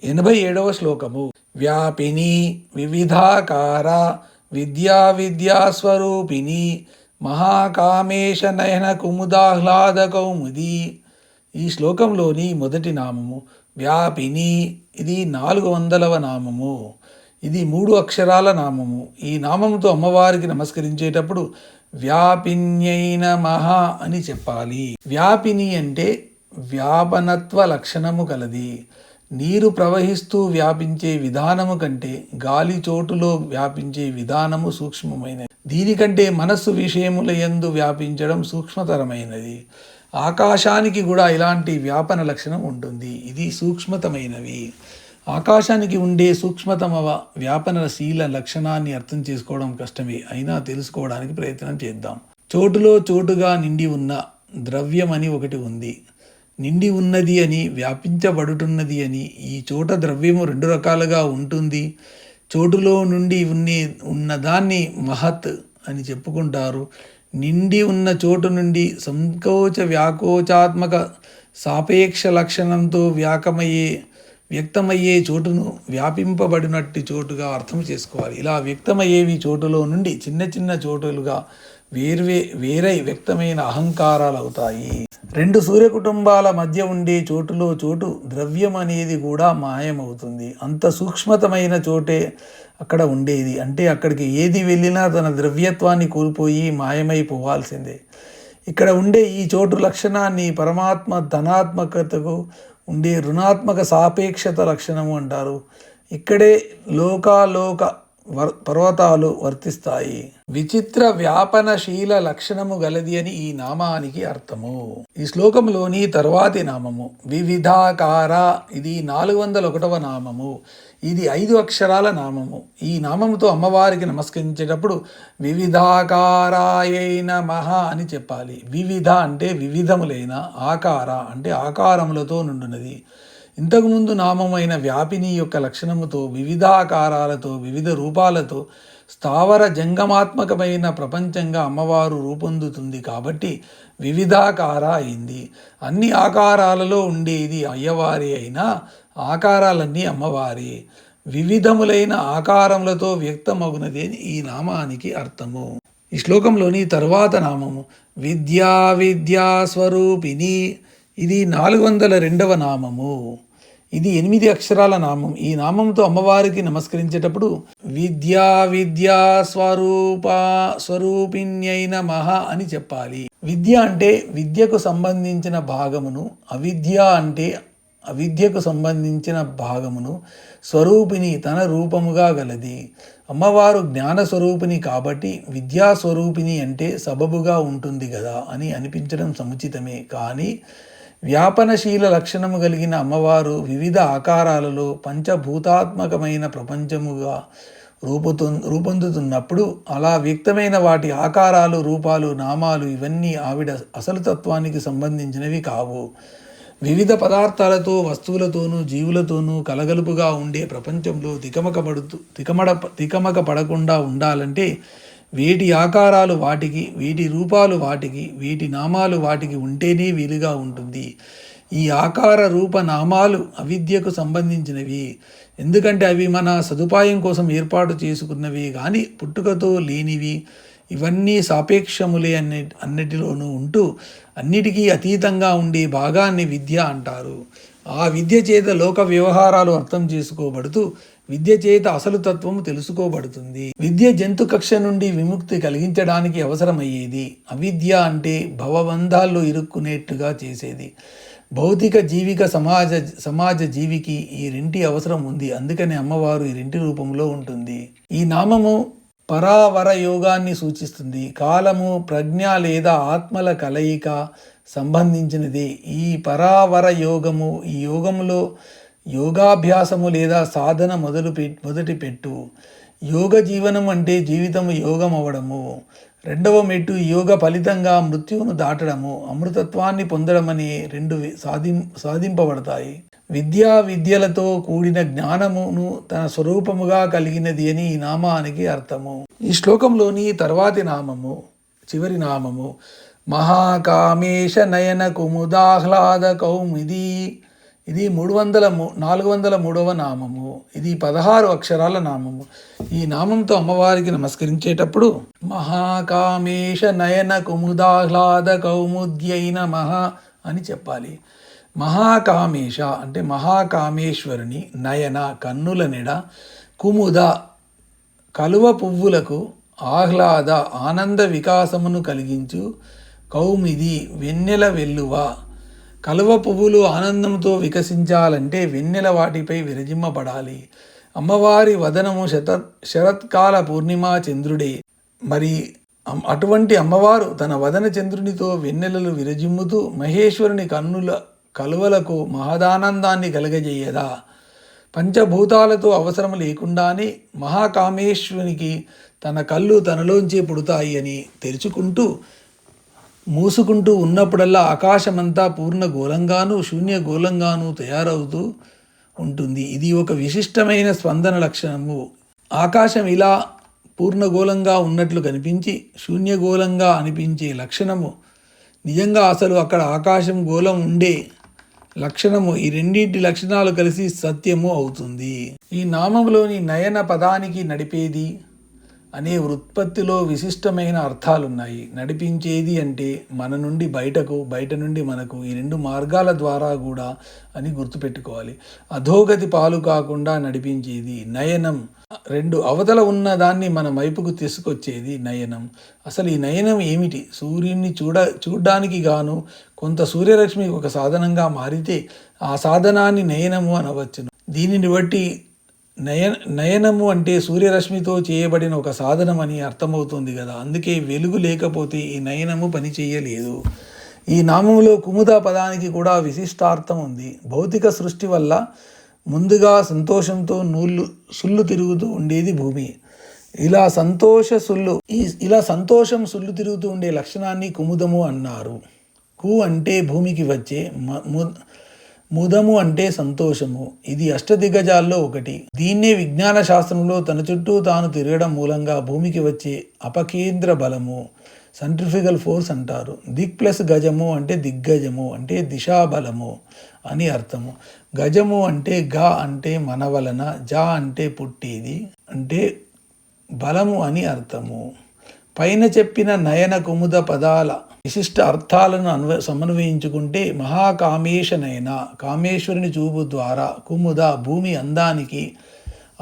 87వ శ్లోకము. వ్యాపిని వివిధాకార విద్యాస్వరూపిణి మహాకామేశ నయన కుముదాహ్లాద కౌముది. ఈ శ్లోకంలోని మొదటి నామము వ్యాపిని. ఇది 400వ నామము. ఇది 3 అక్షరాల నామము. ఈ నామముతో అమ్మవారికి నమస్కరించేటప్పుడు వ్యాపిన్యై నమః అని చెప్పాలి. వ్యాపిని అంటే వ్యాపనత్వ లక్షణము కలది. నీరు ప్రవహిస్తూ వ్యాపించే విధానము కంటే గాలి చోటులో వ్యాపించే విధానము సూక్ష్మమైనది. దీనికంటే మనస్సు విషయముల యందు వ్యాపించడం సూక్ష్మతరమైనది. ఆకాశానికి కూడా ఇలాంటి వ్యాపన లక్షణం ఉంటుంది. ఇది సూక్ష్మతమైనవి. ఆకాశానికి ఉండే సూక్ష్మతమ వ్యాపనశీల లక్షణాన్ని అర్థం చేసుకోవడం కష్టమే, అయినా తెలుసుకోవడానికి ప్రయత్నం చేద్దాం. చోటులో చోటుగా నిండి ఉన్న ద్రవ్యం అని ఒకటి ఉంది. నిండి ఉన్నది అని, వ్యాపించబడుతున్నది అని. ఈ చోట ద్రవ్యము 2 రకాలుగా ఉంటుంది. చోటులో నుండి ఉన్నదాన్ని మహత్ అని చెప్పుకుంటారు. నిండి ఉన్న చోటు నుండి సంకోచ వ్యాకోచాత్మక సాపేక్ష లక్షణంతో వ్యక్తమయ్యే చోటును వ్యాపింపబడినట్టు చోటుగా అర్థం చేసుకోవాలి. ఇలా వ్యక్తమయ్యేవి చోటులో నుండి చిన్న చిన్న చోటులుగా వేరై వ్యక్తమైన అహంకారాలు అవుతాయి. 2 సూర్య కుటుంబాల మధ్య ఉండే చోటులో చోటు ద్రవ్యం అనేది కూడా మాయమవుతుంది. అంత సూక్ష్మతమైన చోటే అక్కడ ఉండేది. అంటే అక్కడికి ఏది వెళ్ళినా తన ద్రవ్యత్వాన్ని కోల్పోయి మాయమైపోవాల్సిందే. ఇక్కడ ఉండే ఈ చోటు లక్షణాన్ని పరమాత్మ ధనాత్మకతకు ఉండే రుణాత్మక సాపేక్షత లక్షణము అంటారు. ఇక్కడే లోకాలోక పర్వతాలు వర్తిస్తాయి. విచిత్ర వ్యాపనశీల లక్షణము గలది అని ఈ నామానికి అర్థము. ఈ శ్లోకంలోని తర్వాతి నామము వివిధాకార. ఇది 401వ నామము. ఇది 5 అక్షరాల నామము. ఈ నామముతో అమ్మవారికి నమస్కరించేటప్పుడు వివిధాకారాయై నమః అని చెప్పాలి. వివిధ అంటే వివిధములైన, ఆకార అంటే ఆకారములతో నుండున్నది. ఇంతకుముందు నామమైన వ్యాపిని యొక్క లక్షణముతో వివిధ ఆకారాలతో వివిధ రూపాలతో స్థావర జంగమాత్మకమైన ప్రపంచంగా అమ్మవారు రూపొందుతుంది కాబట్టి వివిధాకార అయింది. అన్ని ఆకారాలలో ఉండేది అయ్యవారి అయినా ఆకారాలన్నీ అమ్మవారి. వివిధములైన ఆకారములతో వ్యక్తమగునది ఈ నామానికి అర్థము. ఈ శ్లోకంలోని తరువాత నామము విద్యాస్వరూపిణి. ఇది 402వ నామము. ఇది 8 అక్షరాల నామం. ఈ నామంతో అమ్మవారికి నమస్కరించేటప్పుడు స్వరూపిణ్యై నమః అని చెప్పాలి. విద్య అంటే విద్యకు సంబంధించిన భాగమును, అవిద్య అంటే అవిద్యకు సంబంధించిన భాగమును, స్వరూపిణి తన రూపముగా గలది. అమ్మవారు జ్ఞానస్వరూపిణి కాబట్టి విద్యాస్వరూపిణి అంటే సబబుగా ఉంటుంది కదా అని అనిపించడం సముచితమే. కానీ వ్యాపనశీల లక్షణము కలిగిన అమ్మవారు వివిధ ఆకారాలలో పంచభూతాత్మకమైన ప్రపంచముగా రూపొందుతున్నప్పుడు అలా వ్యక్తమైన వాటి ఆకారాలు, రూపాలు, నామాలు ఇవన్నీ ఆవిడ అసలు తత్వానికి సంబంధించినవి కావు. వివిధ పదార్థాలతో, వస్తువులతోనూ, జీవులతోనూ కలగలుపుగా ఉండే ప్రపంచంలో తికమక పడకుండా ఉండాలంటే వీటి ఆకారాలు వాటికి, వీటి రూపాలు వాటికి, వీటి నామాలు వాటికి ఉంటేనే వీలుగా ఉంటుంది. ఈ ఆకార రూప నామాలు అవిద్యకు సంబంధించినవి. ఎందుకంటే అవి మన సదుపాయం కోసం ఏర్పాటు చేసుకున్నవి కానీ పుట్టుకతో లేనివి. ఇవన్నీ సాపేక్షములే అన్నిటిలోనూ ఉంటూ అన్నిటికీ అతీతంగా ఉండే భాగాన్ని విద్య అంటారు. ఆ విద్య చేత లోక వ్యవహారాలు అర్థం చేసుకోబడుతూ విద్య చేత అసలు తత్వము తెలుసుకోబడుతుంది. విద్య జంతు కక్ష నుండి విముక్తి కలిగించడానికి అవసరమయ్యేది. అవిద్య అంటే భవబంధాల్లో ఇరుక్కునేట్టుగా చేసేది. భౌతిక జీవిక సమాజ జీవికి ఈ 2 అవసరం ఉంది. అందుకని అమ్మవారు ఈ 2 రూపంలో ఉంటుంది. ఈ నామము పరావర యోగాన్ని సూచిస్తుంది. కాలము, ప్రజ్ఞ లేదా ఆత్మల కలయిక సంబంధించినది ఈ పరావర యోగము. ఈ యోగములో యోగాభ్యాసము లేదా సాధన మొదటి పెట్టు. యోగ జీవనం అంటే జీవితము యోగం అవ్వడము. 2వ మెట్టు యోగ ఫలితంగా మృత్యువును దాటడము, అమృతత్వాన్ని పొందడమని 2 సాధింపబడతాయి. విద్యలతో కూడిన జ్ఞానమును తన స్వరూపముగా కలిగినది అని ఈ నామానికి అర్థము. ఈ శ్లోకంలోని తర్వాతి నామము, చివరి నామము మహాకామేశ నయన కుముదాహ్లాద కౌముది. ఇది 403వ నామము. ఇది 16 అక్షరాల నామము. ఈ నామంతో అమ్మవారికి నమస్కరించేటప్పుడు మహాకామేశ నయన కుముదాహ్లాద కౌముద్యై నమః అని చెప్పాలి. మహాకామేశ అంటే మహాకామేశ్వరుని, నయన కన్నుల నెడ, కుముద కలువ పువ్వులకు, ఆహ్లాద ఆనంద వికాసమును కలిగించు, కౌమిది వెన్నెల వెల్లువ. కలువ పువ్వులు ఆనందంతో వికసించాలంటే వెన్నెల వాటిపై విరజిమ్మపడాలి. అమ్మవారి వదనము శరత్కాల పూర్ణిమా చంద్రుడే. మరి అటువంటి అమ్మవారు తన వదన చంద్రునితో వెన్నెలలు విరజిమ్ముతూ మహేశ్వరుని కన్నుల కలువలకు మహదానందాన్ని కలగజేయదా. పంచభూతాలతో అవసరం లేకుండానే మహాకామేశ్వరునికి తన కళ్ళు తనలోంచే పుడతాయి అని తెరుచుకుంటూ మూసుకుంటూ ఉన్నప్పుడల్లా ఆకాశమంతా పూర్ణ గోళంగాను శూన్య గోళంగాను తయారవుతూ ఉంటుంది. ఇది ఒక విశిష్టమైన స్పందన లక్షణము. ఆకాశం ఇలా పూర్ణగోళంగా ఉన్నట్లు కనిపించి శూన్యగోళంగా అనిపించే లక్షణము నిజంగా అసలు అక్కడ ఆకాశం గోళం ఉండే లక్షణము, ఈ రెండింటి లక్షణాలు కలిసి సత్యము అవుతుంది. ఈ నామంలోని నయన పదానికి నడిపేది అనే వృత్పత్తిలో విశిష్టమైన అర్థాలున్నాయి. నడిపించేది అంటే మన నుండి బయటకు, బయట నుండి మనకు, ఈ రెండు మార్గాల ద్వారా కూడా అని గుర్తుపెట్టుకోవాలి. అధోగతి పాలు కాకుండా నడిపించేది నయనం. రెండు అవతల ఉన్న దాన్ని మన వైపుకు తీసుకొచ్చేది నయనం. అసలు ఈ నయనం ఏమిటి? సూర్యుడిని చూడ్డానికి గాను కొంత సూర్యరశ్మి ఒక సాధనంగా మారితే ఆ సాధనాన్ని నయనము అనవచ్చును. దీనిని బట్టి నయనము అంటే సూర్యరశ్మితో చేయబడిన ఒక సాధనం అని అర్థమవుతుంది కదా. అందుకే వెలుగు లేకపోతే ఈ నయనము పని చేయలేదు. ఈ నామములో కుముద పదానికి కూడా విశిష్టార్థం ఉంది. భౌతిక సృష్టి వల్ల ముందుగా సంతోషంతో సుళ్ళు తిరుగుతూ ఉండేది భూమి. ఇలా సంతోషం సుళ్ళు తిరుగుతూ ఉండే లక్షణాన్ని కుముదము అన్నారు. కు అంటే భూమికి వచ్చే, ముదము అంటే సంతోషము. ఇది అష్టదిగ్గజాల్లో ఒకటి. దీన్నే విజ్ఞాన శాస్త్రంలో తన చుట్టూ తాను తిరగడం మూలంగా భూమికి వచ్చే అపకేంద్ర బలము, సెంట్రిఫ్యూగల్ ఫోర్స్ అంటారు. దిక్ ప్లస్ గజము అంటే దిగ్గజము అంటే దిశాబలము అని అర్థము. గజము అంటే గా అంటే మన వలన, జా అంటే పుట్టేది అంటే బలము అని అర్థము. పైన చెప్పిన నయన కుముద పదాల విశిష్ట అర్థాలను సమన్వయించుకుంటే మహాకామేశ నయన, కామేశ్వరుని చూపు ద్వారా, కుముద భూమి అందానికి,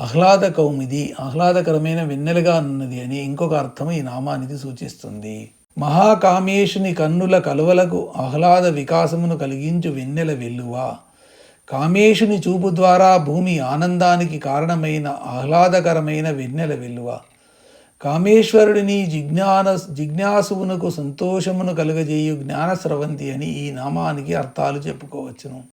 ఆహ్లాద కౌమిది ఆహ్లాదకరమైన వెన్నెలగా ఉన్నది అని ఇంకొక అర్థం ఈ నామానికి సూచిస్తుంది. మహాకామేశుని కన్నుల కలువలకు ఆహ్లాద వికాసమును కలిగించు వెన్నెల వెల్లువ. కామేశుని చూపు ద్వారా భూమి ఆనందానికి కారణమైన ఆహ్లాదకరమైన వెన్నెల వెల్లువ. కామేశ్వరుడిని జిజ్ఞాసువునకు సంతోషమును కలుగజేయు జ్ఞాన స్రవంతి అని ఈ నామానికి అర్థాలు చెప్పుకోవచ్చును.